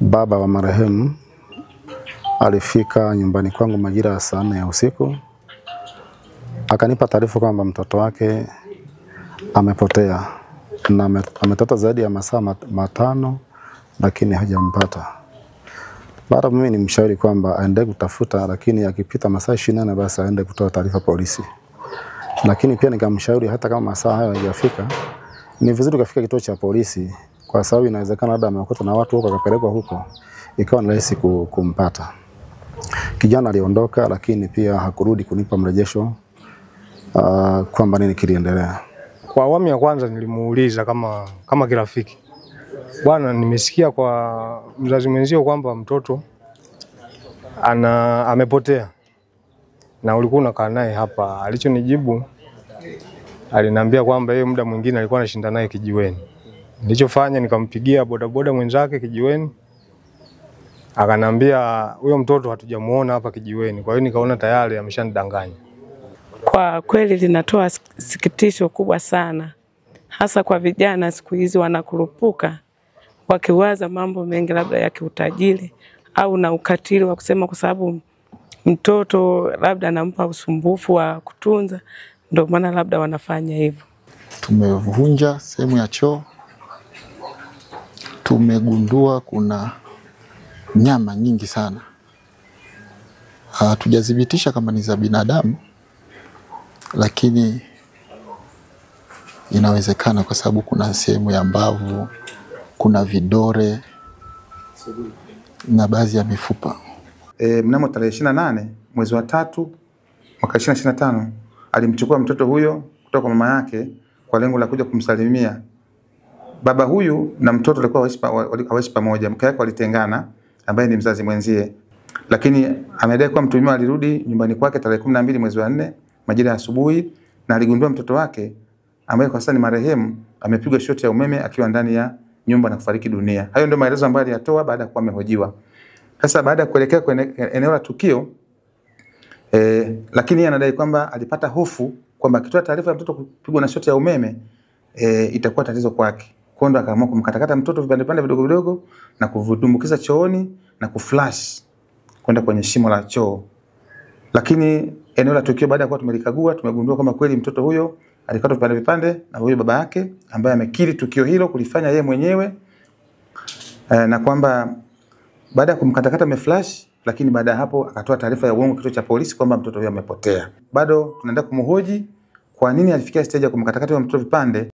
Baba wa marehemu alifika nyumbani kwangu majira ya saa 4 ya usiku. Akanipa taarifa kwamba mtoto wake amepotea na ametata zaidi ya masaa 5 lakini hajampata. Baada mimi nimshauri kwamba aende kutafuta, lakini akipita masaa 24 basi aende kutoa taarifa polisi. Lakini pia nikamshauri hata kama masaa hayo hayajafika, ni vizuri kufika kituo cha polisi kwa sababu inawezekana labda ameokotwa na watu huko akapelekwa huko, ikawa ni rahisi kumpata. Kijana aliondoka, lakini pia hakurudi kunipa mrejesho kwamba nini kiliendelea. Kwa awamu ya kwanza nilimuuliza kama kirafiki, bwana, nimesikia kwa mzazi mwenzio kwamba mtoto amepotea na ulikuwa unakaa naye hapa. Alichonijibu, aliniambia kwamba yeye muda mwingine alikuwa anashinda naye kijiweni. Nilichofanya nikampigia bodaboda mwenzake kijiweni, akanambia huyo mtoto hatujamuona hapa kijiweni. Kwa hiyo nikaona tayari ameshanidanganya. Kwa kweli linatoa sikitisho kubwa sana, hasa kwa vijana siku hizi wanakurupuka wakiwaza mambo mengi labda ya kiutajiri au na ukatili wa kusema kwa sababu mtoto labda anampa usumbufu wa kutunza, ndio maana labda wanafanya hivyo. Tumevunja sehemu ya choo, tumegundua kuna nyama nyingi sana. Hatujadhibitisha kama ni za binadamu, lakini inawezekana kwa sababu kuna sehemu ya mbavu, kuna vidore na baadhi ya mifupa. Mnamo tarehe 28 mwezi wa 3 mwaka 2025 alimchukua mtoto huyo kutoka kwa mama yake kwa lengo la kuja kumsalimia. Baba huyu na mtoto walikuwa waishi pamoja, mke wake walitengana, ambaye ni mzazi mwenzie. Lakini amedai kuwa mtuhumiwa alirudi nyumbani kwake tarehe 12 mwezi wa 4 majira ya asubuhi, na aligundua mtoto wake ambaye kwa sasa ni marehemu amepigwa shoti ya umeme akiwa ndani ya nyumba na kufariki dunia. Hayo ndio maelezo ambayo aliyatoa baada ya kuwa amehojiwa. Sasa baada ya kuelekea kwenye eneo la tukio, lakini anadai kwamba alipata hofu kwamba akitoa taarifa ya mtoto kupigwa na shoti ya umeme itakuwa tatizo kwake. Kwa hiyo akaamua kumkatakata mtoto vipande vidogo vidogo na kuvidumbukiza chooni na kuflash kwenda kwenye shimo la choo. Lakini eneo la tukio baada ya kuwa tumelikagua, tumegundua kama kweli mtoto huyo alikatwa vipande na huyo baba yake ambaye amekiri tukio hilo kulifanya yeye mwenyewe, na kwamba baada ya kumkatakata ameflash, lakini baada ya hapo akatoa taarifa ya uongo kituo cha polisi kwamba mtoto huyo amepotea. Bado tunaendelea kumhoji kwa nini alifikia stage ya kumkatakata mtoto vipande.